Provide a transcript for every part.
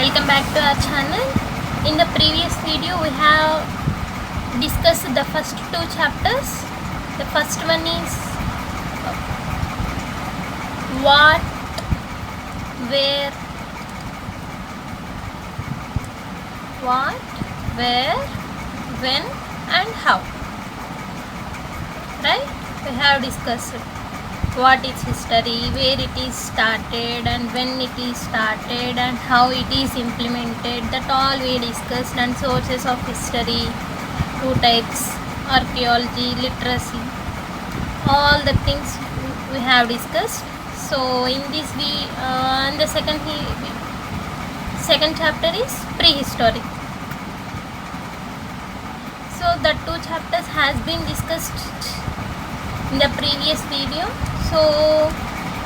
Welcome back to our channel. In the previous video we have discussed the first two chapters. The first one is what, where, when and how. Right? We have discussed what is history, where it is started and when it is started and how it is implemented. That all we discussed, and sources of history, two types, archaeology, literacy, all the things we have discussed. So in this and the second chapter is prehistory. So the two chapters has been discussed in the previous video. So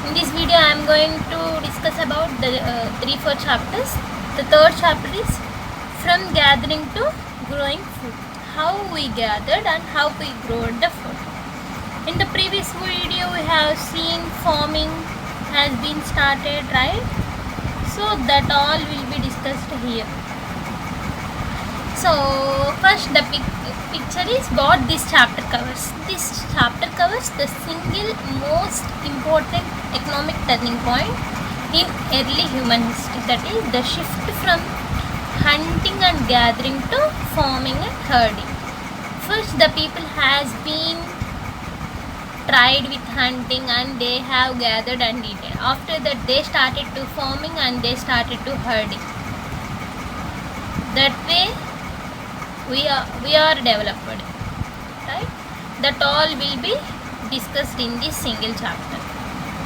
in this video I am going to discuss about the 3-4 chapters. The third chapter is from gathering to growing food. How we gathered and how we grew the food. In the previous video we have seen farming has been started, right? So that all will be discussed here. So first the picture is what this chapter covers. This chapter covers the single most important economic turning point in early human history, that is the shift from hunting and gathering to farming and herding. First the people has been tried with hunting and they have gathered and eaten. After that they started to farming and they started to herding. That way we are developed, right? That all will be discussed in this single chapter,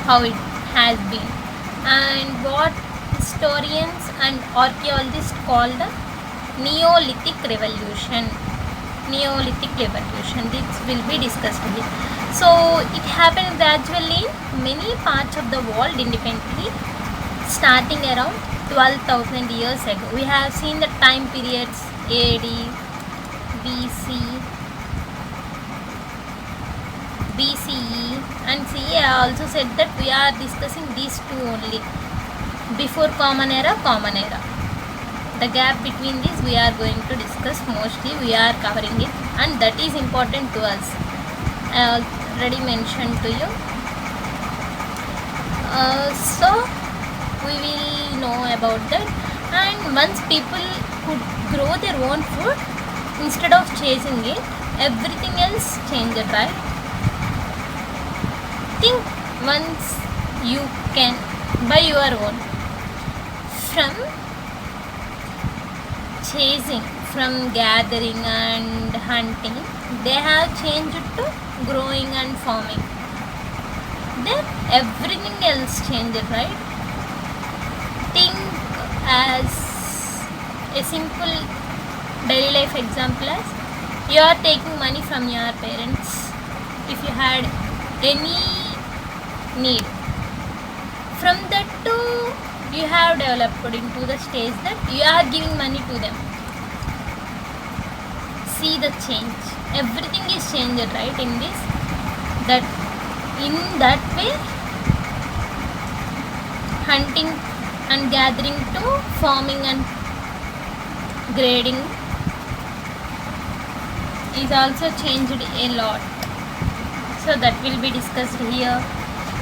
how it has been and what historians and archaeologists call the Neolithic Revolution. This will be discussed here. So it happened gradually in many parts of the world independently, starting around 12,000 years ago. We have seen the time periods AD, BCE and CE. I also said that we are discussing these two only. Before common era. The gap between these we are going to discuss mostly. We are covering it and that is important to us. I already mentioned to you. So we will know about that. And once people could grow their own food, instead of chasing it, everything else changed, right? Think once you can buy your own. From chasing, from gathering and hunting, they have changed to growing and farming. Then everything else changed, right? Think as a simple daily life example as you are taking money from your parents if you had any need. From that to you have developed into the stage that you are giving money to them. See the change. Everything is changed, right? In this, that in that way, hunting and gathering to farming and grading is also changed a lot. So that will be discussed here.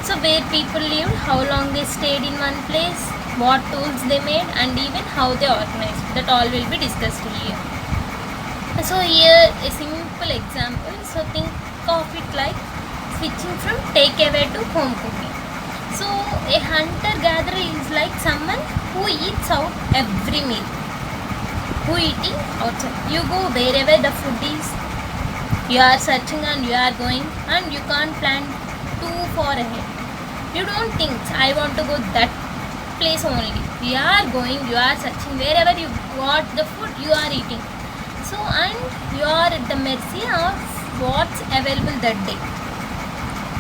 So where people lived, how long they stayed in one place, what tools they made and even how they organized. That all will be discussed here. So here a simple example. So think of it like switching from takeaway to home cooking. So a hunter-gatherer is like someone who eats out every meal. Who eating outside. You go wherever the food is. You are searching and you are going and you can't plan too far ahead. You don't think I want to go that place only. You are going, you are searching wherever you got the food, you are eating. So and you are at the mercy of what's available that day.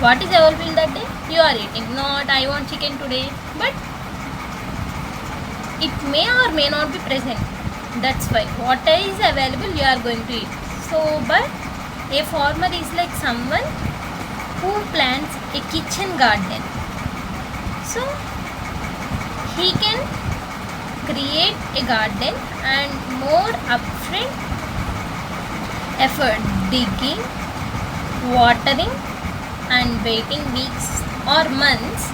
What is available that day? You are eating. Not I want chicken today, but it may or may not be present. That's why what is available you are going to eat. So but a farmer is like someone who plants a kitchen garden. So he can create a garden and more upfront effort digging, watering and waiting weeks or months,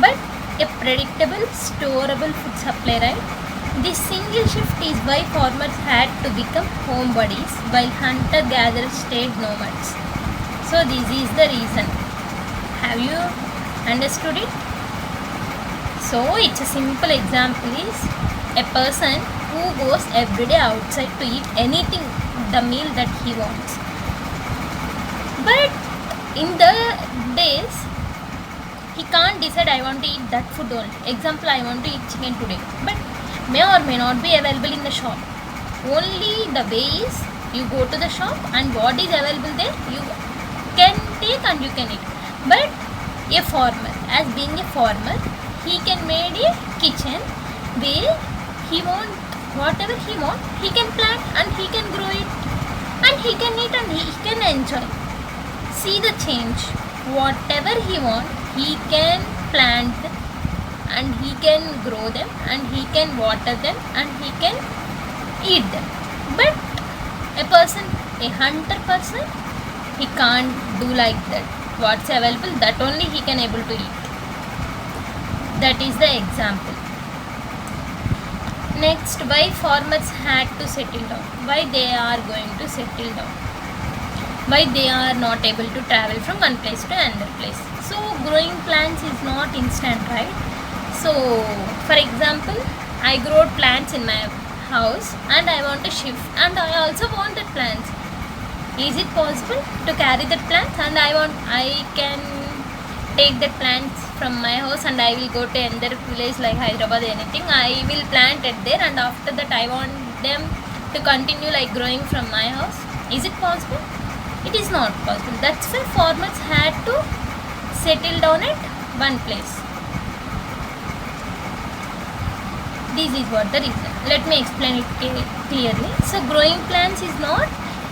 but a predictable storable food supply, right? This single shift is why farmers had to become homebodies while hunter-gatherers stayed nomads. So this is the reason. Have you understood it? So it's a simple example is a person who goes every day outside to eat anything, the meal that he wants. But in the days, he can't decide I want to eat that food only. Example, I want to eat chicken today, but may or may not be available in the shop. Only the way is you go to the shop and what is available there you can take and you can eat. But a farmer, as being a farmer, he can make a kitchen where he want whatever he want, he can plant and he can grow it and he can eat and he can enjoy. See the change. Whatever he want, he can plant them and he can grow them and he can water them and he can eat them. But a person, a hunter person, he can't do like that. What's available, that only he can able to eat. That is the example. Next, why farmers had to settle down? Why they are going to settle down? Why they are not able to travel from one place to another place? So growing plants is not instant, right? So for example, I grow plants in my house and I want to shift and I also want that plants. Is it possible to carry that plants and I can take that plants from my house and I will go to another village like Hyderabad, anything, I will plant it there and after that I want them to continue like growing from my house? Is it possible? It is not possible. That's why farmers had to settle down at one place. This is what the reason. Let me explain it clearly. So growing plants is not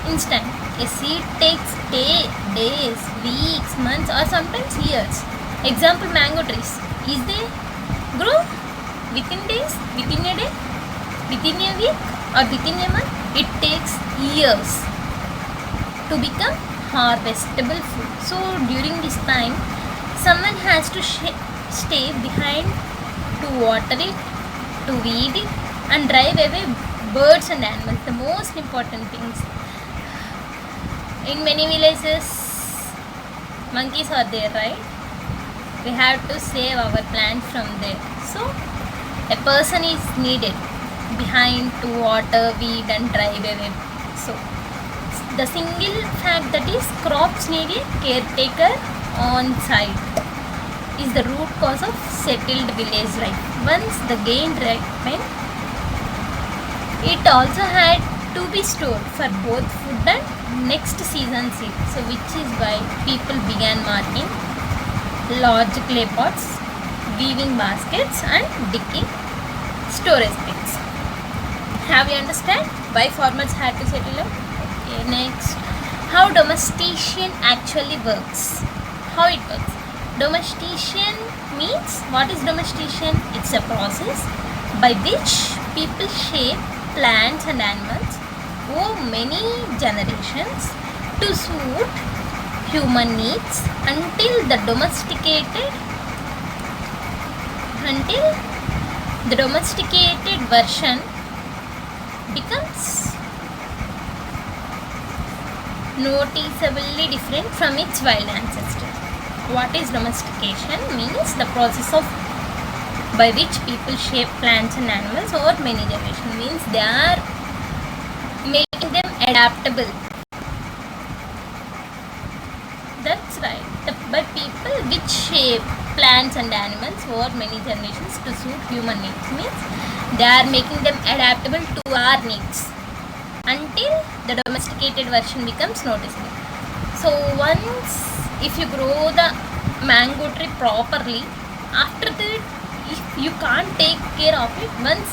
instant. A seed takes days, weeks, months or sometimes years. Example, mango trees. Is they grow within days, within a day, within a week or within a month? It takes years to become harvestable food. So during this time, someone has to stay behind to water it, to weed it and drive away birds and animals. The most important things. In many villages, monkeys are there, right? We have to save our plants from there. So a person is needed behind to water, weed and drive away. So the single fact that is crops need a caretaker on site is the root cause of settled village life. Once the gain ripened, it also had to be stored for both food and next season seed. So which is why people began marking large clay pots, weaving baskets and digging storage pits. Have you understand why farmers had to settle up? Okay, next, how domestication actually works. How it works. Domestication means, what is domestication? It's a process by which people shape plants and animals over many generations to suit human needs until the domesticated version becomes noticeably different from its wild ancestor. What is domestication? Means the process of by which people shape plants and animals over many generations. Means they are making them adaptable. That's right. By people which shape plants and animals over many generations to suit human needs. Means they are making them adaptable to our needs until the domesticated version becomes noticeable. So once if you grow the mango tree properly, after that if you can't take care of it, once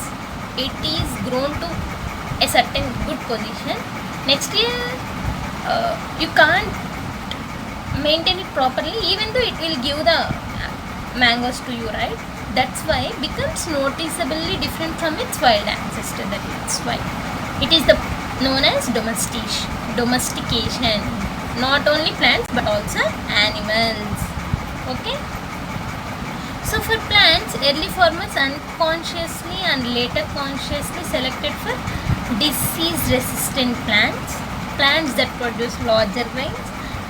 it is grown to a certain good position, next year you can't maintain it properly, even though it will give the mangoes to you, right? That's why it becomes noticeably different from its wild ancestor. That's why it is known as domestication. Not only plants but also animals. Okay. So for plants, early farmers unconsciously and later consciously selected for disease-resistant plants that produce larger grains,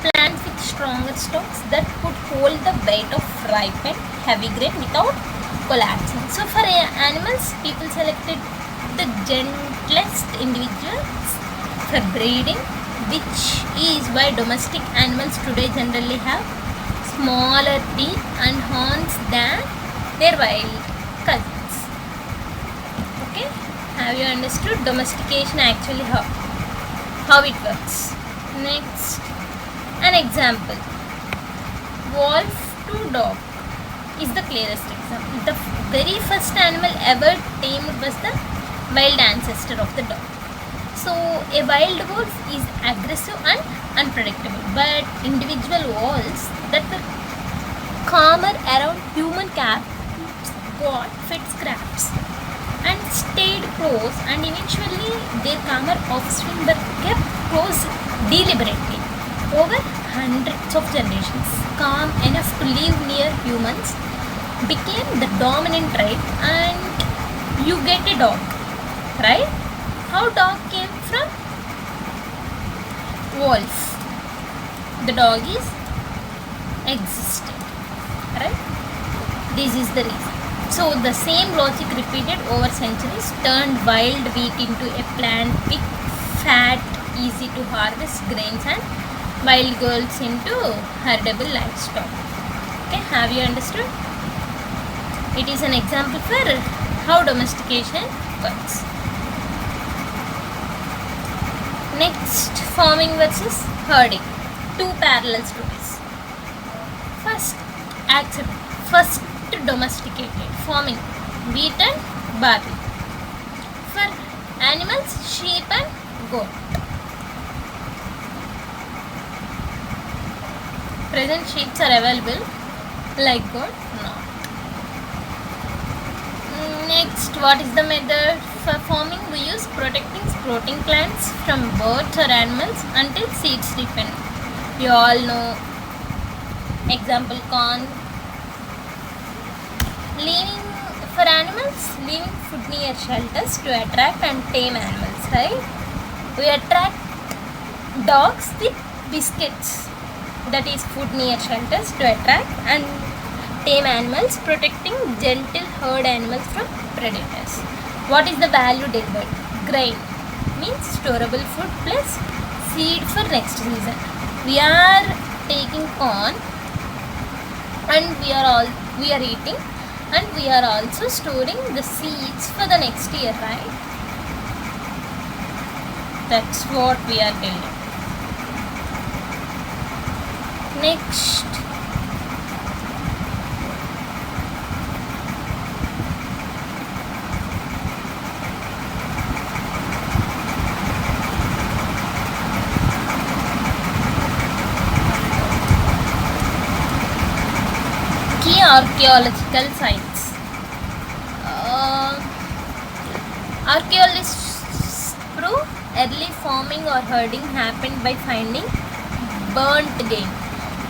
plants with stronger stalks that could hold the weight of ripened heavy grain without collapsing. So for animals, people selected the gentlest individuals for breeding, which is why domestic animals today generally have smaller teeth and horns than their wild cousins. Okay, have you understood domestication actually how it works? Next, an example. Wolf to dog is the clearest example. The very first animal ever tamed was the wild ancestor of the dog. So a wild wolf is aggressive and unpredictable, but individual wolves that were calmer around human camps got fed scraps and stayed close, and eventually their calmer offspring were kept close deliberately over hundreds of generations. Calm enough to live near humans became the dominant trait, and you get a dog, right? How dog came from? Wolf. The dog is existed, right? This is the reason. So the same logic repeated over centuries turned wild wheat into a plant with fat, easy to harvest grains, and wild goats into herdable livestock. Okay, have you understood? It is an example for how domestication works. Next, farming versus herding. Two parallel stories. First domesticated farming, wheat and barley. For animals, sheep and goat. Present sheep are available, like goat, no. Next, what is the method for farming? We use protecting sprouting plants from birds or animals until seeds ripen. You all know. Example, corn. For animals, leaving food near shelters to attract and tame animals, right? We attract dogs with biscuits, that is food near shelters to attract and tame animals, protecting gentle herd animals from predators. What is the value delivered? Grain means storable food plus seed for next season. We are taking corn and we are eating, and we are also storing the seeds for the next year, right? That's what we are telling. Next, key archaeological sites. Archaeologists prove early farming or herding happened by finding burnt game,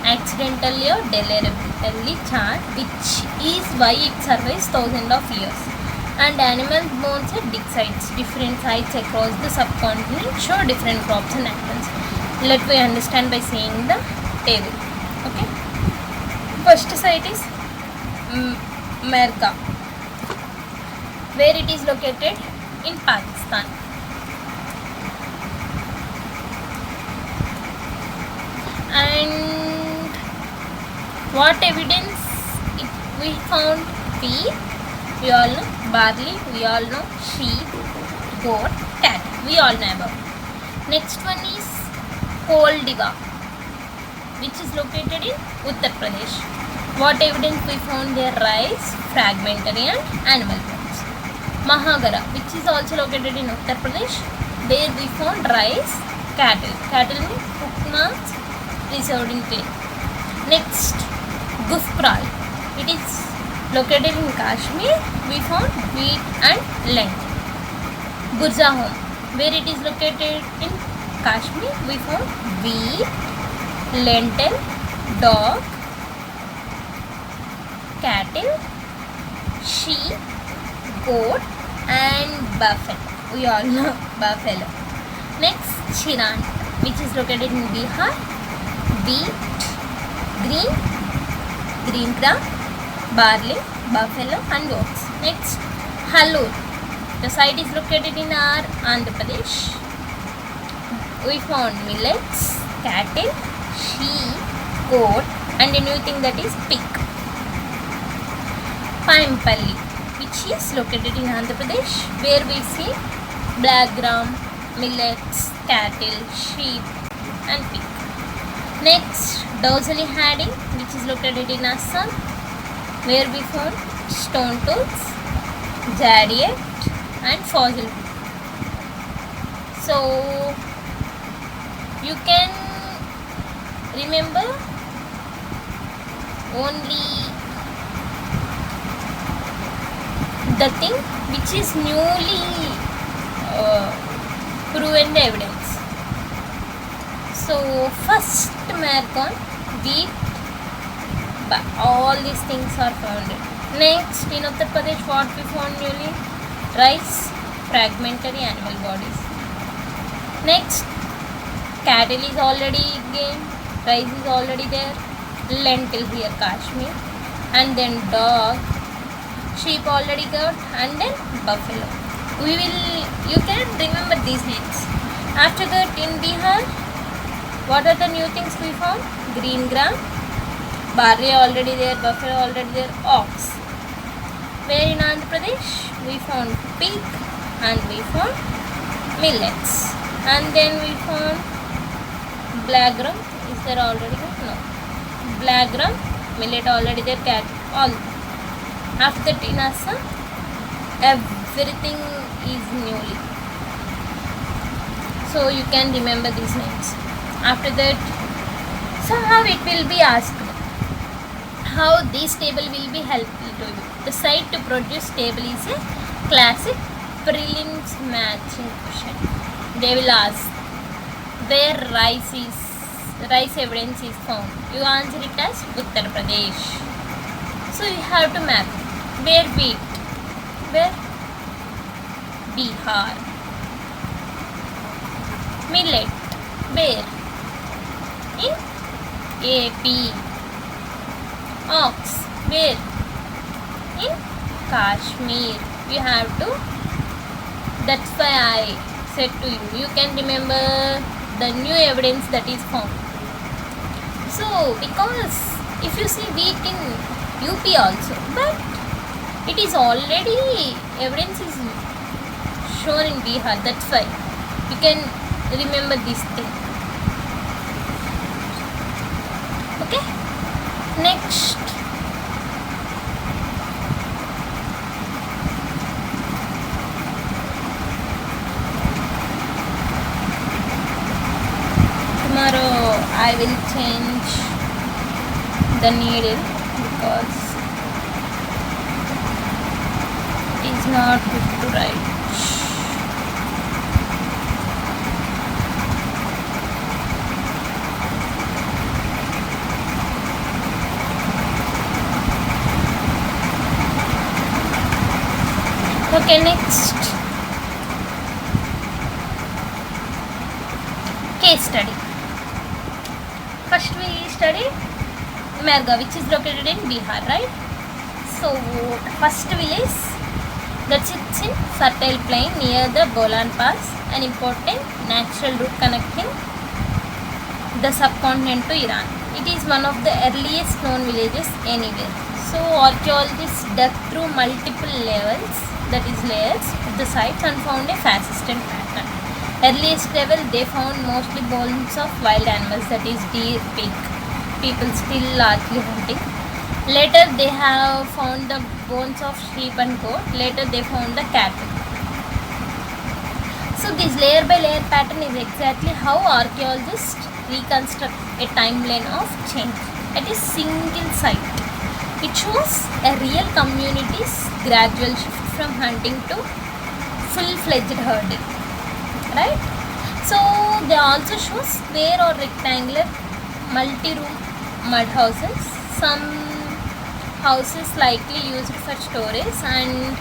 accidentally or deliberately charred, which is why it survives thousands of years. And animal bones at dig sites. Different sites across the subcontinent show different crops and animals. Let me understand by seeing the table. Okay. First site is Mehrgarh, where it is located in Pakistan. And what evidence we found? Wheat, we all know. Barley, we all know. Sheep, goat, cattle, we all know about. Next one is Koldiga, which is located in Uttar Pradesh. What evidence we found there? Rice, fragmentary and animal bones. Mehrgarh, which is also located in Uttar Pradesh. There we found rice, cattle. Cattle means hook marks preserved in clay. Next, Gufral, It is located in Kashmir. We found wheat and lentil. Gurjahom, where it is located in Kashmir, we found wheat, lentil, dog, cattle, sheep, goat and buffalo. We all know buffalo. Next, Chiran, which is located in Bihar. Wheat, green gram, barley, buffalo and goats. Next, Halur. The site is located in our Andhra Pradesh. We found millets, cattle, sheep, goat and a new thing, that is pig. Paimpalli, which is located in Andhra Pradesh, where we see black gram, millets, cattle, sheep and pig. Next, Dozali Hadi, which is located in Assam, where we found stone tools, jadient and fossil. So you can remember only the thing which is newly proven evidence. So first Mehrgarh, wheat, all these things are founded. Next, in Uttar Pradesh, what we found newly? Rice, fragmentary animal bodies. Next, cattle is already gained, rice is already there, lentil here, Kashmir, and then dog, sheep already got, and then buffalo. You can remember these names. After that, in Bihar, what are the new things we found? Green gram, barley already there, buffalo already there, ox. Where in Andhra Pradesh, we found pig and we found millets. And then we found black gram. Is there already? No. Black gram, millet already there, cat, all. After that, in Assam, everything is newly. So you can remember these names. After that, somehow it will be asked how this table will be helpful to you. The site to produce table is a classic prelims matching question. They will ask where rice evidence is found. You answer it as Uttar Pradesh. So you have to map. Where wheat? Where? Bihar. Millet. Where? In AP. Ox. Where? In Kashmir. You have to. That's why I said to you. You can remember the new evidence that is found. So, because if you see wheat in UP also, but it is already evidence is shown in Bihar. That's why you can remember this thing. Okay. Next, tomorrow I will change the needle because it is not good to write. Okay, next, case study. First we study Mehrgarh, which is located in Bihar, right? So first village that sits in fertile plain near the Bolan Pass, an important natural route connecting the subcontinent to Iran. It is one of the earliest known villages anywhere. So archaeologists dug through multiple layers of the sites and found a persistent pattern. Earliest level, they found mostly bones of wild animals, that is deer, pig. People still largely hunting. Later they have found the bones of sheep and goat. Later they found the cattle. So this layer by layer pattern is exactly how archaeologists reconstruct a timeline of change at a single site. It shows a real community's gradual shift from hunting to full-fledged herding, right? So they also show square or rectangular multi-room mud houses. Some houses likely used for storage, and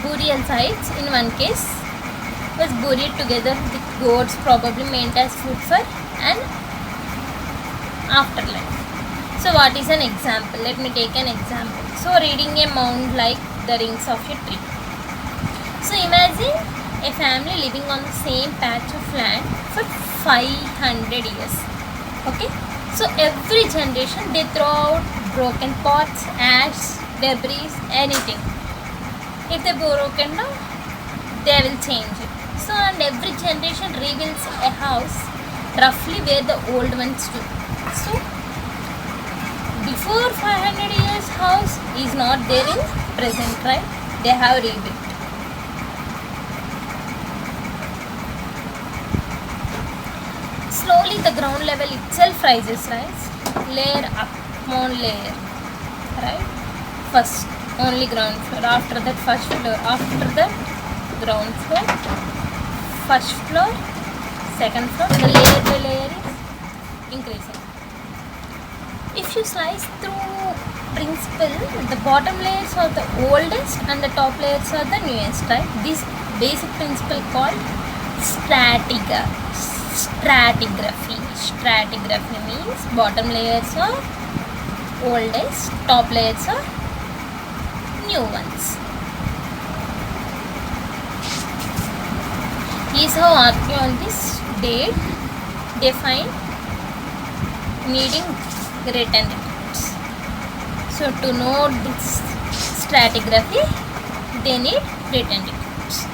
burial sites. In one case was buried together with goats, probably meant as food for an afterlife. So what is an example? Let me take an example. So reading a mound like the rings of a tree. So imagine a family living on the same patch of land for 500 years. Okay. So every generation they throw out broken pots, ash, debris, anything. If they broken down, they will change it. So and every generation rebuilds a house roughly where the old one stood. So before 500 years house is not there in present, right? They have rebuilt. Slowly the ground level itself rises, right? Layer upon layer, right? First only ground floor, after that first floor, after that ground floor, first floor, second floor. The layer by layer is increasing. If you slice through principle, the bottom layers are the oldest and the top layers are the newest, right? This basic principle called stratigraphy. Stratigraphy means bottom layers are oldest, top layers are new ones. Is how archaeologists date, define, needing written records. So to know this stratigraphy, they need written records.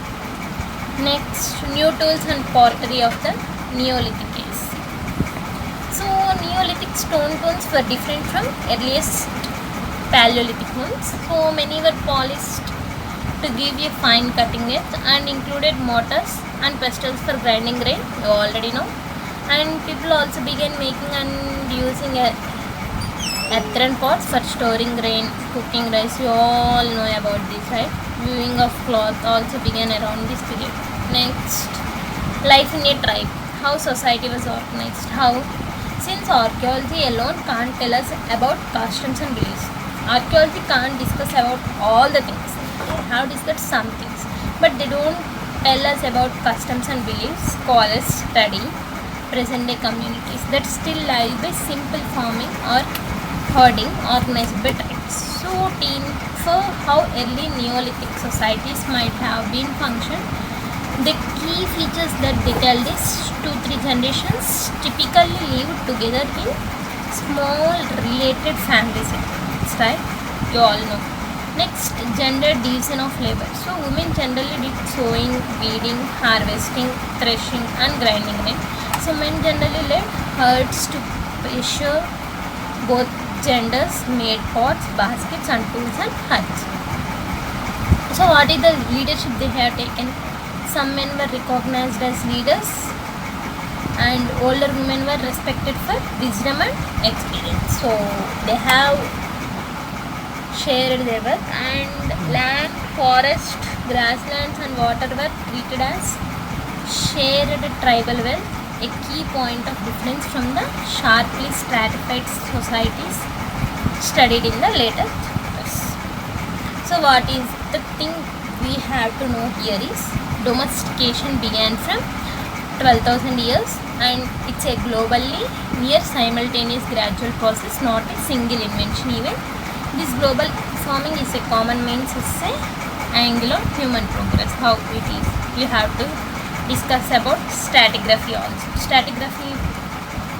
Next, new tools and pottery of the Neolithic age. So Neolithic stone tools were different from earliest Paleolithic ones. So many were polished to give a fine cutting edge and included mortars and pestles for grinding grain. You already know. And people also began making and using earthen pots for storing grain, cooking rice. You all know about this, right? Weaving of cloth also began around this period. Next, life in a tribe. How society was organized. Since archaeology alone can't tell us about customs and beliefs. Archaeology can't discuss about all the things. They have discussed some things, but they don't tell us about customs and beliefs. Scholars study present-day communities that still live by simple farming or herding organized by tribes. So, for how early Neolithic societies might have been functioned, the key features that they tell is 2-3 generations typically lived together in small related family settlements, right? You all know. Next, gender division of labor. So women generally did sowing, weeding, harvesting, threshing and grinding grain. So men generally led herds to pressure. Both genders made pots, baskets and tools and huts. So what is the leadership they have taken? Some men were recognized as leaders and older women were respected for wisdom and experience. So they have shared their work, and land, forest, grasslands and water were treated as shared tribal wealth, a key point of difference from the sharply stratified societies studied in the later chapters. So what is the thing we have to know here is domestication began from 12,000 years and it's a globally near simultaneous gradual process, not a single invention even. This global farming is a common means of say angle of human progress. How it is, you have to discuss about stratigraphy also. Stratigraphy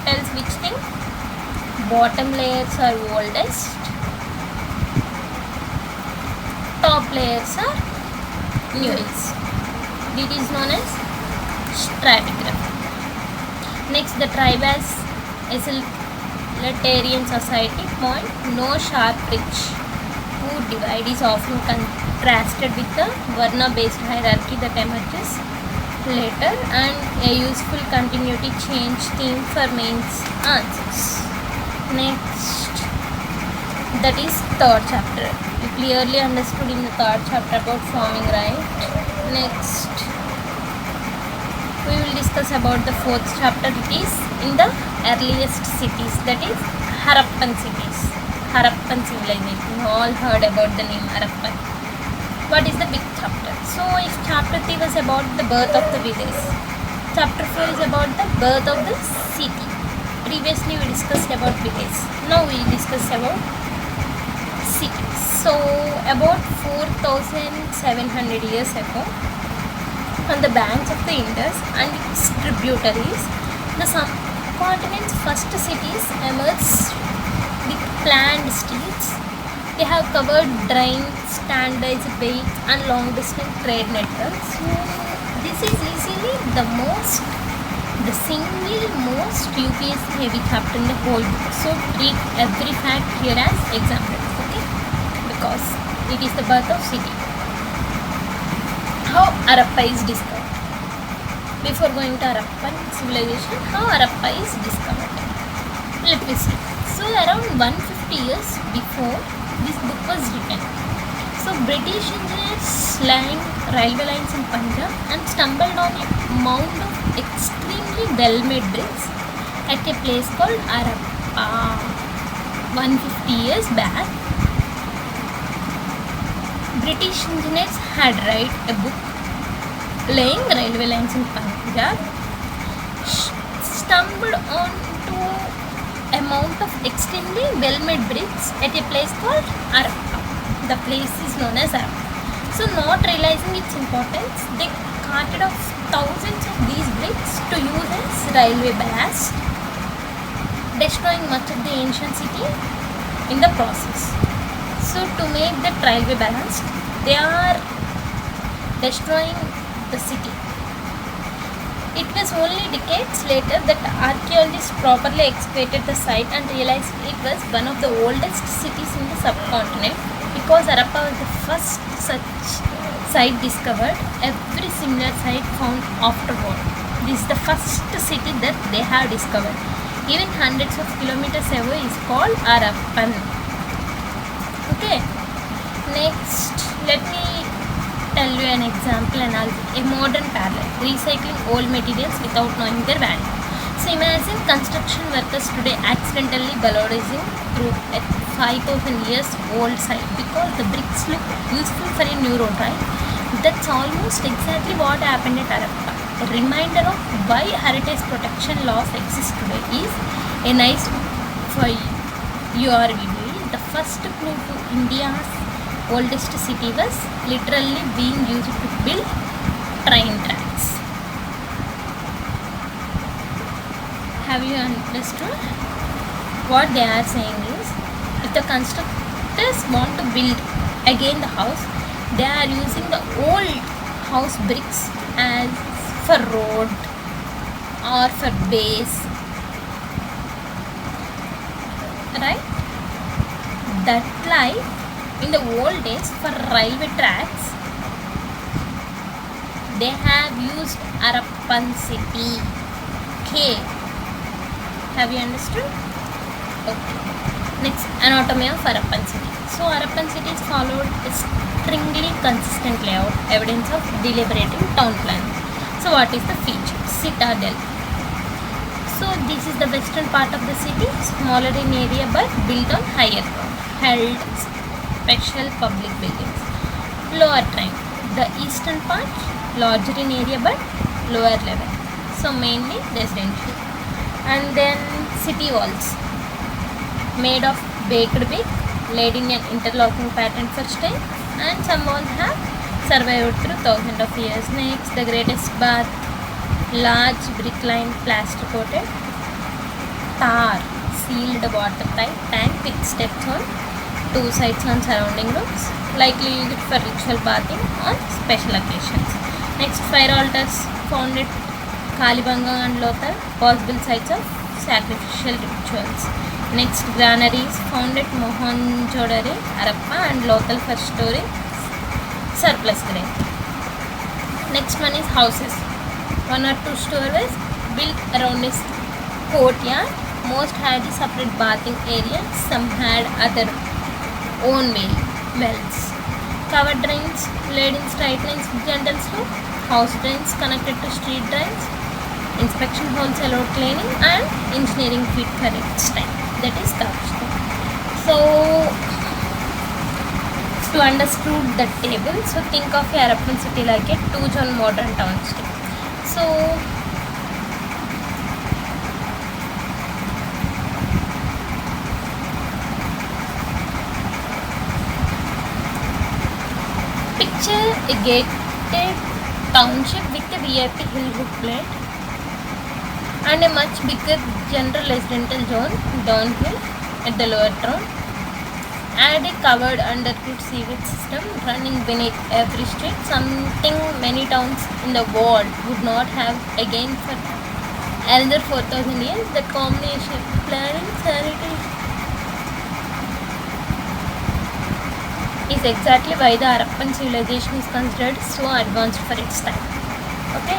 tells which thing? Bottom layers are oldest, top layers are newest. It is known as stratigraphy. Next, the tribe as egalitarian society point. No sharp ridge who divide is often contrasted with the Varna based hierarchy that emerges later, and a useful continuity change theme for mains answers. Next, that is third chapter. You clearly understood in the third chapter about farming, right? Next, we will discuss about the fourth chapter. It is in the earliest cities, that is Harappan cities. Harappan Civilization. You all heard about the name Harappan. What is the big chapter? So if chapter 3 was about the birth of the village, chapter 4 is about the birth of the city. Previously we discussed about village. Now we discuss about cities. So about 4,700 years ago, on the banks of the Indus and its tributaries, the subcontinent's first cities emerged with planned streets. They have covered drains, standardized weights and long distance trade networks. So this is easily the single most UPSC heavy chapter in the whole book. So treat every fact here as example, okay? Because it is the birth of city. How Harappa is discovered? Before going to Harappan Civilization, how Harappa is discovered? Let me see. So around 150 years before this book was written, so British engineers slaying railway lines in Punjab and stumbled on a mound of extremely well-made bricks at a place called Harappa. 150 years back, British engineers had write a book laying railway lines in Punjab, stumbled on to a mount of extremely well-made bricks at a place called Harappa. The place is known as Harappa. So not realizing its importance, they carted off thousands of these bricks to use as railway ballast, destroying much of the ancient city in the process. So to make that railway ballast, they are destroying the city. It was only decades later that archaeologists properly excavated the site and realized it was one of the oldest cities in the subcontinent, because Harappa was the first such site discovered. Every similar site found afterward. This is the first city that they have discovered. Even hundreds of kilometers away is called Harappan. Okay. Next, let me tell you an example analogy, a modern parallel, recycling old materials without knowing their value. So imagine construction workers today accidentally bulldozing through a 5,000 years old site because the bricks look useful for a new road, right? That's almost exactly what happened at Harappa. A reminder of why heritage protection laws exist today is a nice for your video. The first clue to India's oldest city was literally being used to build train tracks. Have you understood? What they are saying is, if the constructors want to build again the house, they are using the old house bricks as for road or for base, right? That like in the old days for railway tracks, they have used Harappan city. Okay, have you understood? Okay. Next, anatomy of Harappan city. So Harappan city is followed a stringly consistent layout, evidence of deliberating town planning. So what is the feature? Citadel. So this is the western part of the city, smaller in area but built on higher ground, held special public buildings. Lower train, the eastern part, larger in area but lower level, so mainly residential. And then city walls, made of baked brick, laid in an interlocking pattern for style, and some walls have survived through thousands of years. Next, the greatest bath, large brick lined plaster coated, tar sealed watertight tank with steps on two sides on surrounding rooms, likely used for ritual bathing on special occasions. Next, fire altars found at Kalibanga and Lothal, possible sites of sacrificial rituals. Next, granaries found at Mohenjo-daro, Harappa and Lothal for storing surplus grain. Next one is houses. 1 or 2 stories built around a courtyard. Most had a separate bathing area, some had other own wells. Covered drains laid in straight lines with gentle slope, house drains connected to street drains, inspection holes allowed cleaning, and engineering fit for its time, that is covered. So to understand the table, so think of a Harappan city like a two-zone modern town state. So picture a gated township with a VIP hill roof plate and a much bigger general residential zone downhill at the lower town. Add a covered underground sewage system running beneath every street, something many towns in the world would not have again for another 4,000 years. The combination planning, sanitation is exactly why the Harappan civilization is considered so advanced for its time. Okay.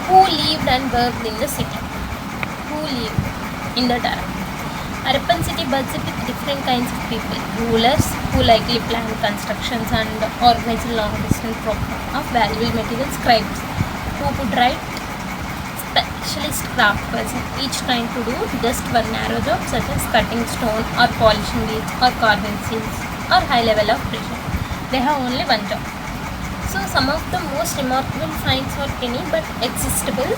Who lived and worked in the city? Who lived in the Harappan city buzzed with different kinds of people. Rulers who likely planned constructions and organized long distance program of valuable materials. Scribes who could write. Specialist craftsperson, each trying to do just one narrow job such as cutting stone or polishing wheels or carving seals or high level of pressure. They have only one job. So some of the most remarkable finds are tiny but accessible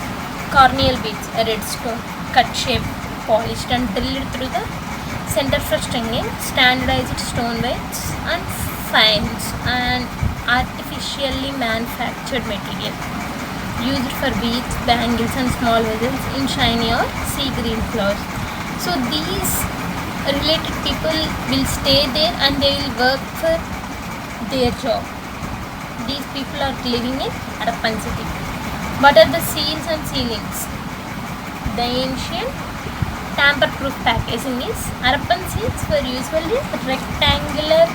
corneal beads, a red stone, cut shape, polished and drilled through the center for stringing, standardized stone weights and fines, and artificially manufactured material used for beads, bangles and small vessels in shiny or sea green flowers. So these related people will stay there and they will work for their job. These people are living in Harappan city. What are the seals and ceilings? The ancient tamper-proof packaging is Harappan seals were usually rectangular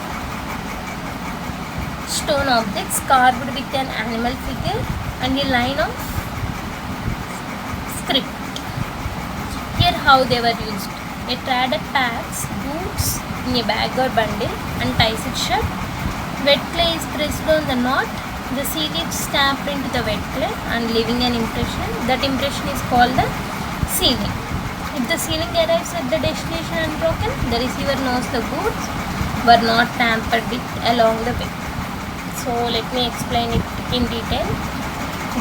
stone objects carved with an animal figure and a line of script. Here how they were used. A trader packs goods in a bag or bundle and ties it shut. Wet clay is pressed on the knot. The seal is stamped into the wet clay and leaving an impression. That impression is called the sealing. If the sealing arrives at the destination unbroken, the receiver knows the goods were not tampered with along the way. So let me explain it in detail.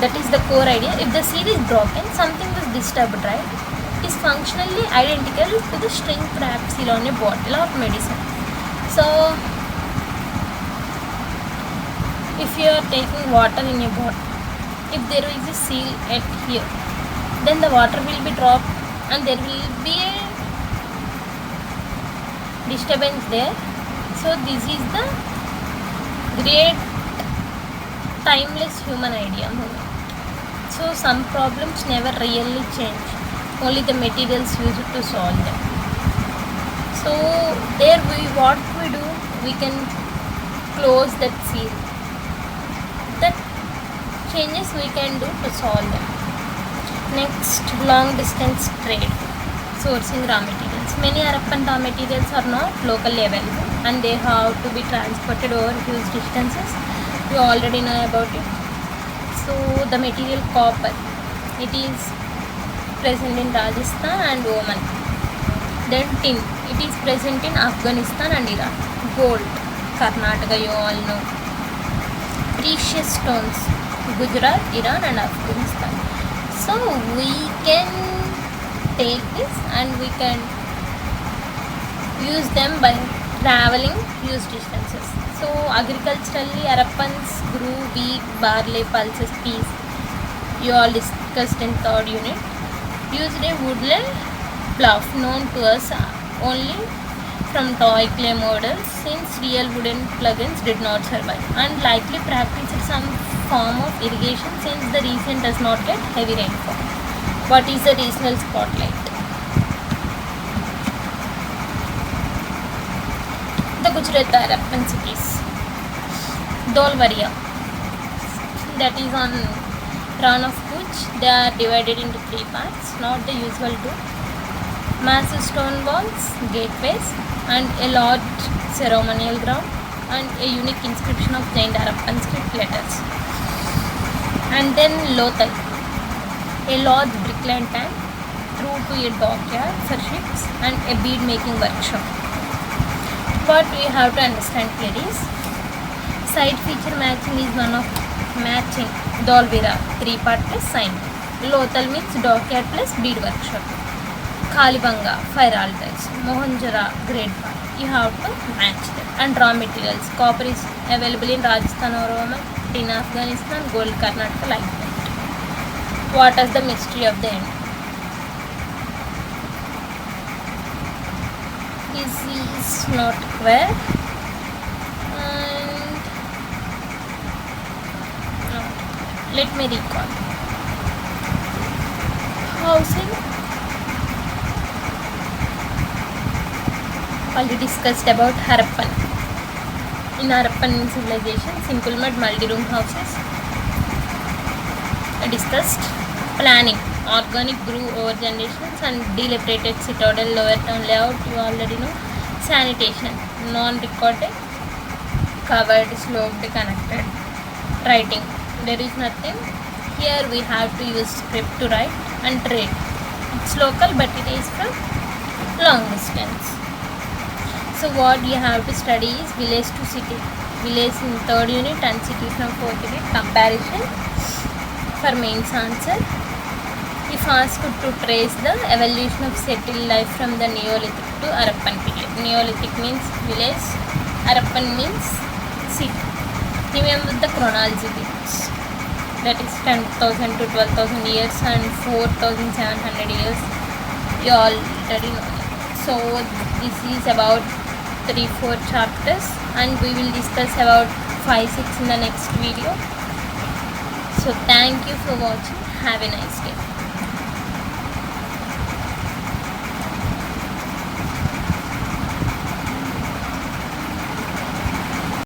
That is the core idea. If the seal is broken, something was disturbed, right? It is functionally identical to the string cracked seal on a bottle or medicine. So if you are taking water in a bottle, if there is a seal at here, then the water will be dropped and there will be a disturbance there. So this is the great timeless human idea moment. So some problems never really change, only the materials used to solve them. So there what we do, we can close that seal. That changes we can do to solve them. Next, long distance trade, sourcing raw materials. Many Harappan raw materials are not locally available and they have to be transported over huge distances. You already know about it. So the material copper, it is present in Rajasthan and Oman. Then tin, it is present in Afghanistan and Iran. Gold, Karnataka, you all know. Precious stones, Gujarat, Iran and Afghanistan. So we can take this and we can use them by traveling huge distances. So agriculturally, Harappans grew wheat, barley, pulses, peas. You all discussed in third unit. Used a woodland plough known to us only from toy clay models, since real wooden plugins did not survive, and likely practiced some form of irrigation since the region does not get heavy rainfall. What is the regional spotlight? The Gujarat Harappan cities. Dolvaria, that is on crown of which they are divided into 3 parts, not the usual 2. Massive stone walls, gateways, and a large ceremonial ground, and a unique inscription of giant Harappan Script letters. And then Lothal, a large brickland tank through to a dockyard for ships and a bead making workshop. What we have to understand here is site feature matching is one of matching Dolvira 3-part plus sign. Lothal means dockyard plus bead workshop. Kalibanga fire altars. Mohenjara grade bar. You have to match them. And raw materials. Copper is available in Rajasthan or Oman, tin Afghanistan, gold Karnataka, like that. What is the mystery of the end? This is not clear. And no. Let me recall. Housing. Already discussed about Harappan. In Harappan Civilization, simple mud multi-room houses. Discussed planning, organic grew over generations, and dilapidated citadel lower town layout. You already know. Sanitation, non-recorded, covered, sloped, connected. Writing, there is nothing. Here we have to use script to write. And trade, it's local but it is from long distance. So what you have to study is village to city, village in 3rd unit and city from 4th unit, comparison for mains answer. If asked to trace the evolution of settled life from the Neolithic to Harappan period. Neolithic means village, Harappan means city. Remember the chronology bits. That is 10,000 to 12,000 years and 4,700 years. You already know that. So this is about 3-4 chapters, and we will discuss about 5-6 in the next video. So thank you for watching. Have a nice day.